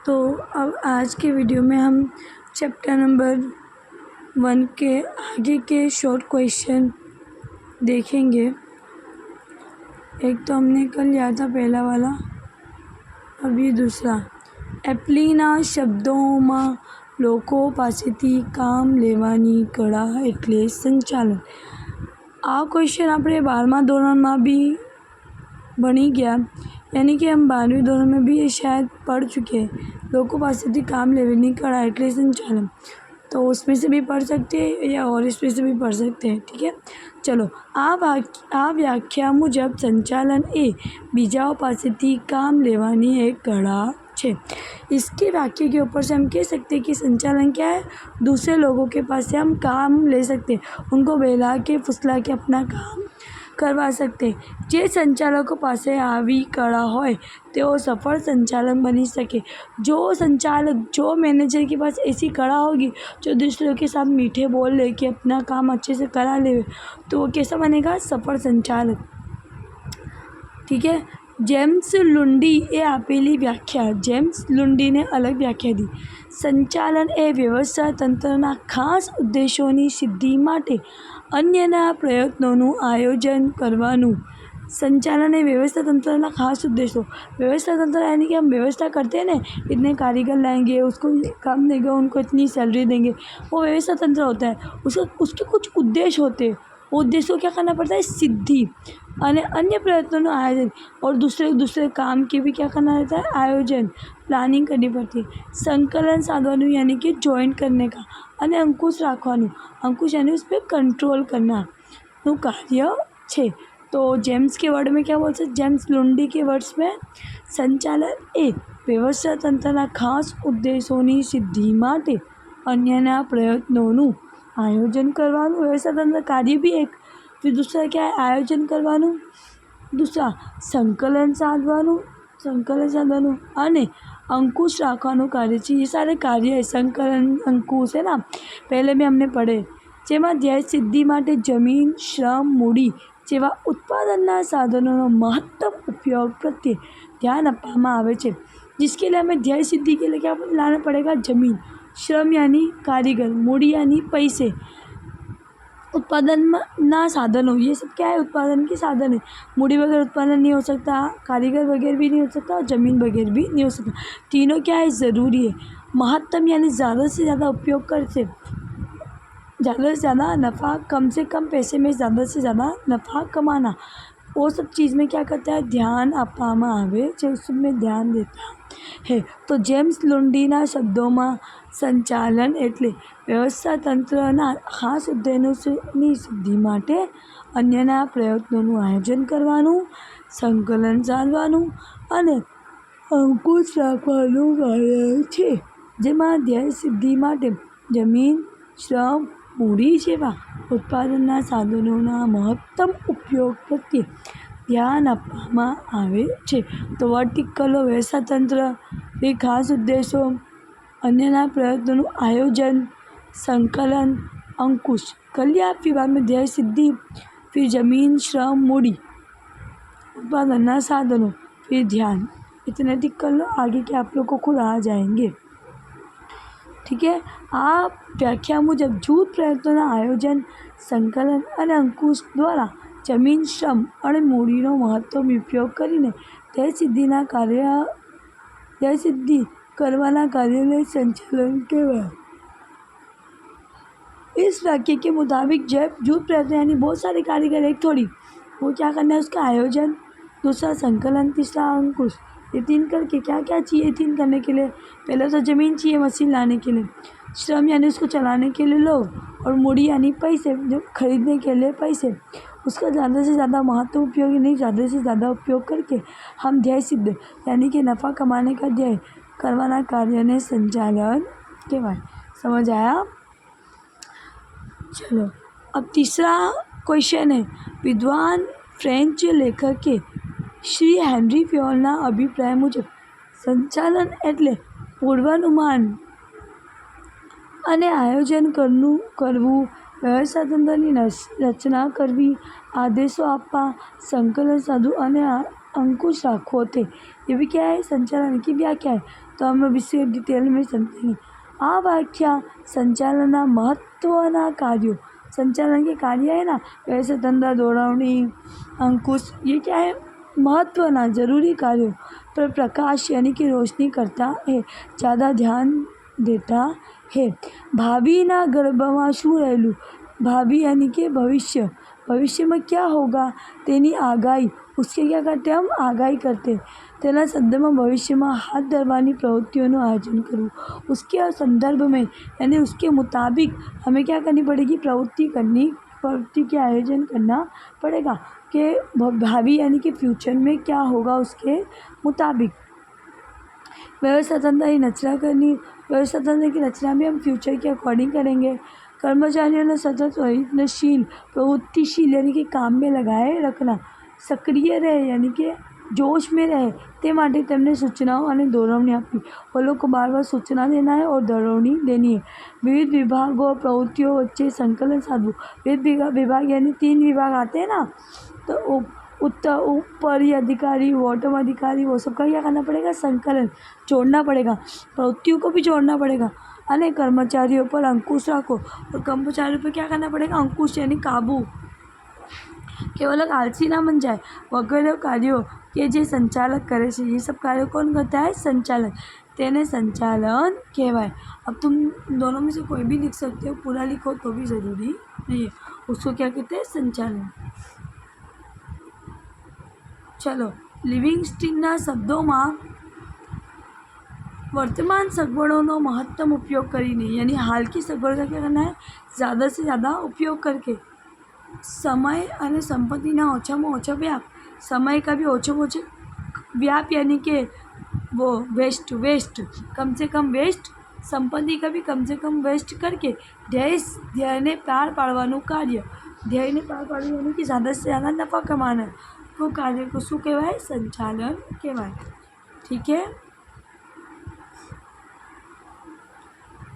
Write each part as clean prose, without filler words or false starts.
तो अब आज के वीडियो में हम चैप्टर नंबर 1 के आगे के शॉर्ट क्वेश्चन देखेंगे। एक तो हमने कल लिया था पहला वाला, अब ये दूसरा। एप्लीना शब्दों लोको पासेथी काम लेवानी कला एटले संचालन। आ क्वेश्चन આપણે 12મા ધોરણમાં भी भणी गया, यानी कि हम 12वीं धोरण में भी ये शायद पढ़ चुके हैं। लोगों पासेथी काम लेवानी कला एटले संचालन, तो उसमें से भी पढ़ सकते हैं या और इसमें से भी पढ़ सकते हैं। ठीक है, चलो। आ व्याख्या मुजब संचालन ए बीजाओ पासेथी काम लेवानी एक कला है। इसके वाक्य के ऊपर से हम कह सकते हैं कि संचालन क्या है, दूसरे लोगों के पास से हम काम ले सकते हैं, उनको बहला के फुसला के अपना काम करवा सकते हैं। जे संचालकों पास आवी कला होय तो सफल संचालक बनी सके। जो संचालक, जो मैनेजर के पास ऐसी कला होगी जो दूसरों के साथ मीठे बोल लेके अपना काम अच्छे से करा ले, तो वो कैसा बनेगा, सफल संचालक। ठीक है। जेम्स लुंडी ए आपेली व्याख्या, जेम्स लुंडी ने अलग व्याख्या दी। संचालन ए व्यवस्था तंत्रना खास उद्देशोनी सिद्धि माटे अन्यना प्रयत्नों आयोजन करवानुं। संचालन ए व्यवस्था तंत्रना खास उद्देश्यों, व्यवस्था तंत्र यानी कि हम व्यवस्था करते हैं ना, इतने कारीगर लाएंगे, उसको काम देंगे, उनको इतनी सैलरी देंगे, वो व्यवस्था तंत्र होता है। उसके कुछ उद्देश्य होते हैं, उद्देश्य को क्या करना पड़ता है, सिद्धि। अन्य प्रयत्नों आयोजन, और दूसरे काम के भी क्या करना रहता है, आयोजन, प्लानिंग करनी पड़ती है। संकलन साधवानुं यानी कि जॉइंट करने का, અને અંકુશ રાખવાનું, अंकुश यानी उस पर कंट्रोल करना નું कार्य છે। तो जेम्स के वर्ड में क्या बोल सकते, जेम्स लुंडी के वर्ड्स में संचालन ए व्यवस्था तंत्रना खास उद्देशोनी सिद्धि माटे अन्यना प्रयत्नों आयोजन करवानुं। व्यवस्था तंत्र कार्य भी एक, फिर दूसरा क्या है, आयोजन करवानुं, दूसरा संकलन साधवानुं અને अंकुश राखवानुं कार्य है। ये सारे कार्य है, संकलन, अंकुश है ना, पहले भी हमने पढ़े। जेमां ध्येय सिद्धि माटे जमीन, श्रम, मूडी जेवा उत्पादनना साधनों महत्तम उपयोग प्रत्ये ध्यान आपवामां आवे छे। जिसके लिए हमें ध्येय सिद्धि के लिए क्या लाना पड़ेगा, जमीन, श्रम यानी कारीगर, मूडी यानी पैसे, उत्पादन ना साधनों, ये सब क्या है, उत्पादन के साधन है। मूडी वगैरह उत्पादन नहीं हो सकता, कारीगर वगैरह भी नहीं हो सकता, और ज़मीन वगैरह भी नहीं हो सकता। तीनों क्या है, ज़रूरी है। महत्तम यानी ज़्यादा से ज़्यादा उपयोग कर से ज़्यादा से ज़्यादा नफ़ा, कम से कम पैसे में ज़्यादा से ज़्यादा नफ़ा कमाना, वो सब चीज़ में क्या करता है, ध्यान आपवामां आवे छे, उसमें ध्यान देता है। तो जेम्स लुंडीना शब्दों में संचालन एटले व्यवस्था तंत्रना खास उद्देशोनी सिद्धि माटे अन्यना प्रयत्नों आयोजन करवानुं, संकलन साधवानुं અને अंकुश राखवानुं कार्य छे। जेमां ध्येय सिद्धि माटे जमीन, श्रम, मूडी जेवा उत्पादनना साधनोना महत्तम उपयोग प्रत्ये ध्यान आपवामां आवे छे। तो वर्टिकलो व्यवस्था तंत्र, फिर खास उद्देश्यों, अन्यना प्रयत्नों आयोजन, संकलन, अंकुश, कलिया, फिर बाद में ध्येय सिद्धि, फिर जमीन, श्रम, मूडी, उत्पादनना साधनों, फिर ध्यान। इतने टिक कर लो, आगे के आप लोग को खुद आ जाएंगे। ठीक है। आ व्याख्या मुजब जूथ प्रयत्नों आयोजन, संकलन और अंकुश द्वारा जमीन, श्रम और मूडीनो महत्तम उपयोग करीने ध्येय सिद्धि करवाना कार्यों संचालन कहेवाय। इस वाक्य के मुताबिक जब जूथ प्रयत्न यानी बहुत सारे कारीगर एक थोड़ी, वो क्या करना है, उसका आयोजन, दूसरा संकलन, तीसरा अंकुश, ये तीन करके क्या क्या चाहिए, तीन करने के लिए पहले तो ज़मीन चाहिए मशीन लाने के लिए, श्रम यानी उसको चलाने के लिए लोग, और मूडी यानी पैसे, जो खरीदने के लिए पैसे, उसका ज़्यादा से ज़्यादा महत्व उपयोगी नहीं, ज़्यादा से ज़्यादा उपयोग करके हम ध्येय सिद्ध यानी कि नफ़ा कमाने का ध्येय करवाना कार्य ने संचालन कहवाय। समझ आया। चलो, अब तीसरा क्वेश्चन है। विद्वान फ्रेंच लेखक के श्री हेनरी फ्योलना अभिप्राय मुजब संचालन एटले पूर्वानुमान અને આયોજન કરવું, વ્યવસ્થા તંત્રની રચના કરવી, આદેશો આપવા, સંકલન સાધવું અને अंकुश राखो थे। ये भी क्या है, संचालन की व्याख्या है, तो हम अब इसे डिटेल में समझेंगे। आ व्याख्या संचालनना महत्वना कार्यों, संचालन के कार्य है ना, वैसे धंधा दौड़ावनी अंकुश, ये क्या है, महत्वना जरूरी कार्यों पर प्रकाश यानी कि रोशनी करता है, ज़्यादा ध्यान देता है। भाभीना गर्भમાં શું રહેલું, भाभी यानी कि भविष्य, भविष्य में क्या होगा तेनी आगाही, उसके क्या करते हम, आगाही करते। तेना शब्द में भविष्य में हाथ धरवानी प्रवृत्तियों आयोजन करूँ, उसके संदर्भ में यानी उसके मुताबिक हमें क्या करनी पड़ेगी, प्रवृत्ति के आयोजन करना पड़ेगा कि भावी यानी कि फ्यूचर में क्या होगा उसके मुताबिक। व्यवस्था तंत्र की रचना करनी, व्यवस्था तंत्र की रचना भी हम फ्यूचर के अकॉर्डिंग करेंगे। कर्मचारियों ने सतत प्रयत्नशील, प्रवृत्तिशील यानी कि काम में लगाए रखना, सक्रिय रहे यानी कि जोश में रहे ते માટે તેમને સૂચનાઓ અને દોરવણી આપી। वो लोग को बार बार सूचना देना है और दौरवनी देनी है। विविध विभागों प्रवृत्तियों वच्चे संकलन साधવું, विविध विभाग यानी 3 विभाग आते हैं ना, तो ऊपरी अधिकारी, बॉटम अधिकारी, वो सब का क्या करना पड़ेगा, संकलन जोड़ना पड़ेगा, प्रवृत्तियों को भी जोड़ना पड़ेगा। अने कर्मचारियों पर अंकुश रखो, और कर्मचारियों पर क्या करना पड़ेगा, अंकुश यानी काबू, केवल आलसी ना बन जाए। वगैरह कार्यों के जे संचालक करे छे, ये सब कार्य कौन करता है, संचालक, तेने संचालन कहवाय। अब तुम दोनों में से कोई भी लिख सकते हो, पूरा लिखो तो भी ज़रूरी नहीं है, उसको क्या कहते हैं, संचालन। चलो, लिविंगस्टीनना शब्दों में वर्तमान सगवड़ों महत्तम उपयोग करीने यानी हाल की सगवड़ का क्या करना है, ज़्यादा से ज़्यादा उपयोग करके समय और संपत्ति ओछा में ओछा व्याप, समय का भी ओछो ओछो व्याप यानी कि वो वेस्ट कम से कम वेस्ट, संपत्ति का भी कम से कम वेस्ट करके ध्येय ने पार पाड़वानुं कार्य, ध्येय ने पार पाड़વું यानी कि ज़्यादा से ज़्यादा नफा कमाना, वो कार्य को शू कहवाय, संचालन कहवाय। ठीक है।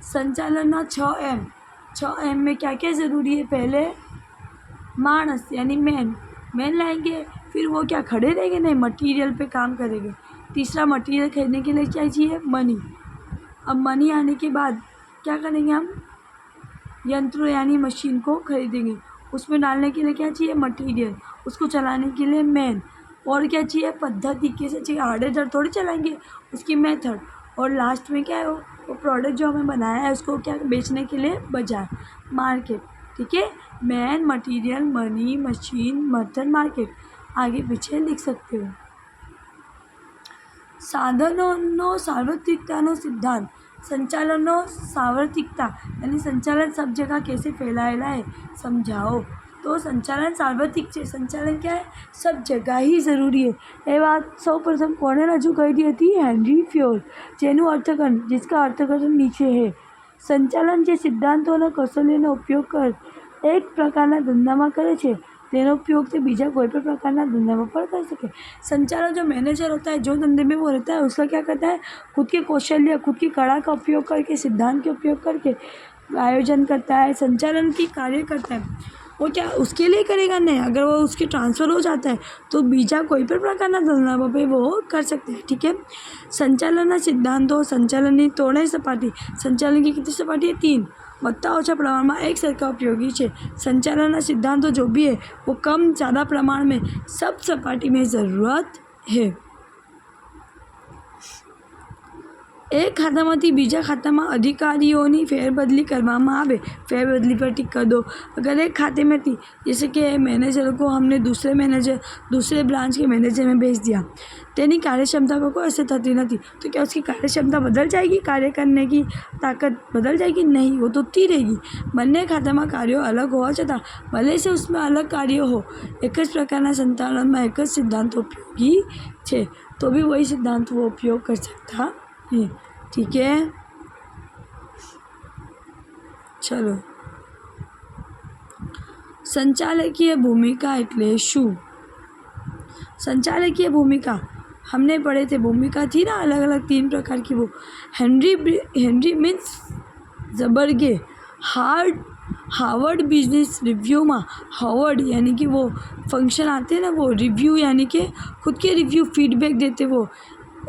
संचालन ना 6 M में क्या क्या ज़रूरी है, पहले मानस यानी मैन लाएंगे, फिर वो क्या खड़े रहेंगे, नहीं मटेरियल पे काम करेंगे। तीसरा, मटेरियल खरीदने के लिए क्या चाहिए, मनी। अब मनी आने के बाद क्या करेंगे हम, यंत्र यानी मशीन को खरीदेंगे, उसमें डालने के लिए क्या चाहिए, मटेरियल, उसको चलाने के लिए मैन, और क्या चाहिए, पद्धति, कैसे चाहिए, हार्डवेयर थोड़ी चलाएंगे, उसकी मेथड, और लास्ट में क्या है, वो प्रोडक्ट जो हमें बनाया है उसको क्या बेचने के लिए बाजार, मार्केट। ठीक है, man, material, money, machine, method, market, आगे पीछे लिख सकते हो। साधनों सार्वत्रिकताનો सिद्धांत, संचालनों सार्वत्रिकता यानी संचालन सब जगह कैसे फैलाएला है समझाओ। तो संचालन सार्वत्रिक है, संचालन क्या है, सब जगह ही ज़रूरी है। ये बात सौ प्रथम कोने रजू कर दी थी, हेनरी फ्योल, जेनु अर्थकरण, जिसका अर्थकरण नीचे है। संचालन जे सिद्धांतों कौशल्यों उपयोग कर एक प्रकार धंधा में करे छे, तेनो उपयोग से बीजा कोई भी प्रकार धंधा में पर कर सके। संचालक जो मैनेजर होता है, जो धंधे में वो रहता है, उसका क्या करता है, खुद के कौशल्य, खुद की कला का उपयोग करके, सिद्धांत के उपयोग करके आयोजन करता है, संचालन की कार्य करता है। वो क्या उसके लिए करेगा, नहीं, अगर वो उसके ट्रांसफ़र हो जाता है तो बीजा कोई भी प्रकार धंधा पे वो कर सकते हैं। ठीक है। संचालन सिद्धांतों, संचालन की त्रणेय सपाटी, संचालन की कितनी सपाटी है, 3, વધતા ઓછા પ્રમાણમાં એક સરખા ઉપયોગી છે। સંચાલનના સિદ્ધાંતો जो भी है वो कम ज़्यादा प्रमाण में सब सपाटी में ज़रूरत है। एक खातामांथी बीजा खातामां अधिकारीओनी फेरबदली करवामां आवे, फेरबदली पर टिक कर दो। अगर एक खाते में थी, जैसे कि मैनेजर को हमने दूसरे ब्रांच के मैनेजर में भेज दिया, तेनी कार्यक्षमता पर कोई असर थती नहीं, तो क्या उसकी कार्यक्षमता बदल जाएगी, कार्य करने की ताकत बदल जाएगी, नहीं, वो तो ती रहेगी। बंने खाता में कार्यों अलग होवा छतां भले से उसमें अलग कार्य हो, एक ज प्रकारना संचालन में एक ज सिद्धांत उपयोगी है, तो भी वही सिद्धांत वो उपयोग कर सकता है। ठीक है। चलो, संचालकीय भूमिका एटले शू। संचालकीय भूमिका हमने पढ़े थे, भूमिका थी ना अलग अलग 3 प्रकार की। वो हेनरी मीन्स जबरगे, हार्ड हार्वर्ड बिजनेस रिव्यू में हार्वर्ड यानी कि वो फंक्शन आते हैं ना, वो रिव्यू यानी कि खुद के रिव्यू फीडबैक देते, वो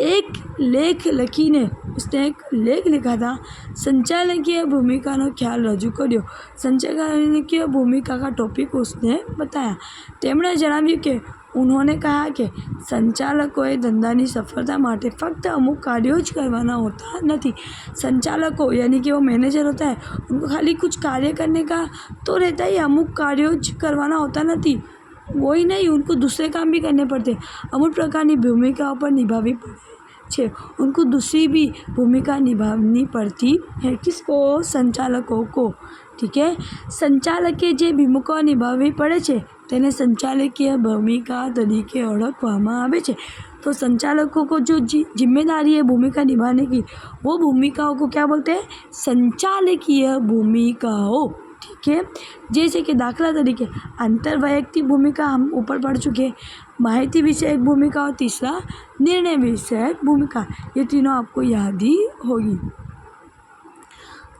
एक लेख लखी ने उसने एक लेख लिखा था, संचालकीय भूमिका नो ख्याल रजू कर्यो। संचालकीय भूमिका का टॉपिक उसने बताया। તેમણે જણાવ્યું કે उन्होंने कहा कि संचालकोए धंधानी सफलता माटे फक्त अमुक कार्यों ज करवाना होता नहीं। संचालकों यानी कि वो मैनेजर होता है, उनको खाली कुछ कार्य करने का तो रहता ही, अमुक कार्यों ज करवाना होता नहीं। वही नहीं, उनको दूसरे काम भी करने पड़ते, अमुक प्रकार की भूमिकाओं पर निभावी पड़े, उनको दूसरी भी भूमिका निभानी पड़ती है। किसको? संचालकों को। ठीक है, संचालके जे भूमिका निभावी पड़े छे તેને संचालकीय भूमिका तरीके ओळखवामां आवे छे। तो संचालकों को जो जिम्मेदारी है भूमिका निभाने की, वो भूमिकाओं को क्या बोलते हैं? संचालकीय भूमिकाओं। ठीक है, जैसे कि दाखला तरीके आंतरवैयक्तिक भूमिका हम ऊपर पढ़ चुके हैं, माहिती विषयक भूमिका और तीसरा निर्णय विषयक भूमिका। ये तीनों आपको याद ही होगी।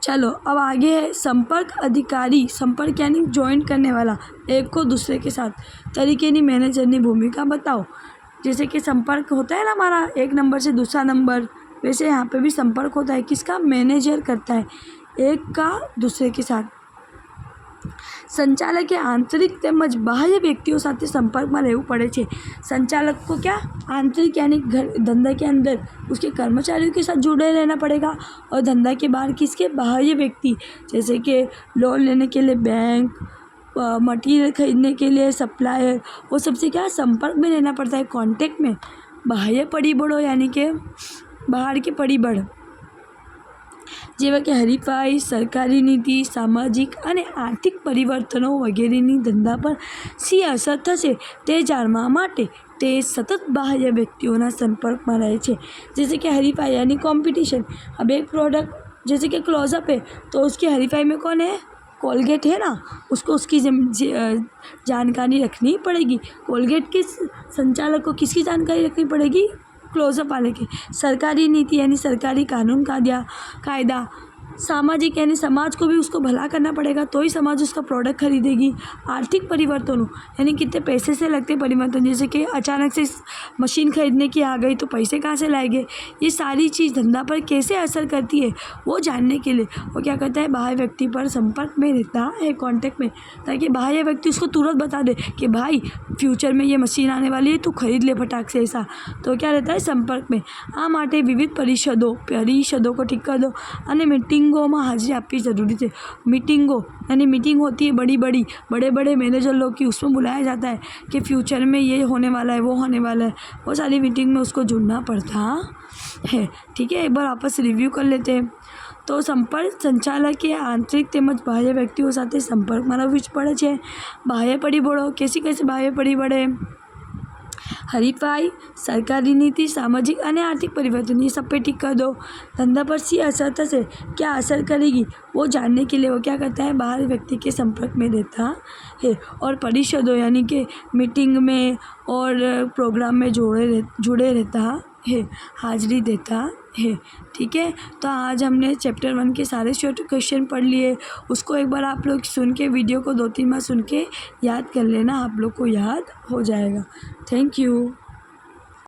चलो अब आगे है संपर्क अधिकारी। संपर्क यानी ज्वाइन करने वाला, एक को दूसरे के साथ तरीके की मैनेजर की भूमिका बताओ। जैसे कि संपर्क होता है ना हमारा एक नंबर से दूसरा नंबर, वैसे यहाँ पे भी संपर्क होता है। किसका? मैनेजर करता है एक का दूसरे के साथ। संचालक के आंतरिक તેમજ बाह्य व्यक्तियों साथ संपर्क में रहવું पड़े छे। संचालक को क्या? आंतरिक यानी घर धंधा के अंदर उसके कर्मचारियों के साथ जुड़े रहना पड़ेगा, और धंधा के बाहर किसके? बाह्य व्यक्ति, जैसे कि लोन लेने के लिए बैंक, मटेरियल खरीदने के लिए सप्लायर, वो सबसे क्या संपर्क में रहना पड़ता है, कांटेक्ट में। बाह्य परिबळों यानी कि बाहर के परिबळ, जेवा कि हरीफाई, सरकारी नीति, सामाजिक और आर्थिक परिवर्तनों वगैरह धंधा पर सी असर थशे ते जाणवा माटे ते सतत बाह्य व्यक्तिओं संपर्क में रहे छे। जैसे कि हरीफाई यानी कॉम्पिटिशन। अब एक प्रोडक्ट जैसे कि क्लोजअप है, तो उसकी हरीफाई में कौन है? कोलगेट है ना, उसको उसकी जानकारी रखनी पड़ेगी। कोलगेट के संचालक को किसकी जानकारी रखनी पड़ेगी? क्लोजअप वाले की। सरकारी नीति यानी सरकारी कानून कायदा। सामाजिक यानी समाज को भी उसको भला करना पड़ेगा, तो ही समाज उसका प्रोडक्ट खरीदेगी। आर्थिक परिवर्तनों यानी कितने पैसे से लगते परिवर्तन, जैसे कि अचानक से मशीन खरीदने की आ गई तो पैसे कहाँ से लाएंगे, ये सारी चीज़ धंधा पर कैसे असर करती है वो जानने के लिए वो क्या करता है? बाह्य व्यक्ति पर संपर्क में रहता है, कॉन्टेक्ट में, ताकि बाह्य व्यक्ति उसको तुरंत बता दे कि भाई फ्यूचर में ये मशीन आने वाली है, तू खरीद ले फटाक से। ऐसा तो क्या रहता है? संपर्क में। आ माटे विविध परिषदों को ठीक कर दो और मीटिंगों में हाजिरी आपकी ज़रूरी है। मीटिंगों यानी मीटिंग होती है बड़े बड़े मैनेजर लोग की, उसमें बुलाया जाता है कि फ्यूचर में ये होने वाला है, वो होने वाला है, वो सारी मीटिंग में उसको जुड़ना पड़ता है। ठीक है, एक बार आपस रिव्यू कर लेते हैं। तो संपर्क संचालक के आंतरिक તેમજ बाह्य व्यक्तिओ साथे संपर्क में रहવું જ પડે છે। बाह्य परिबळों कैसे बाह्य परिबळ? हरीफाई, सरकारी नीति, सामाजिक और आर्थिक परिवर्तन, ये सब पे टिक कर दो। धंधा पर सी असर थशे, क्या असर करेगी वो जानने के लिए वो क्या करता है? बाहर व्यक्ति के संपर्क में रहता है। और परिषदों यानी कि मीटिंग में और प्रोग्राम में जुड़े रहता है, हाजिरी देता है। ठीक है, तो आज हमने चैप्टर 1 के सारे शॉर्ट क्वेश्चन पढ़ लिए। उसको एक बार आप लोग सुन के, वीडियो को 2-3 बार सुन के याद कर लेना, आप लोग को याद हो जाएगा। Thank you.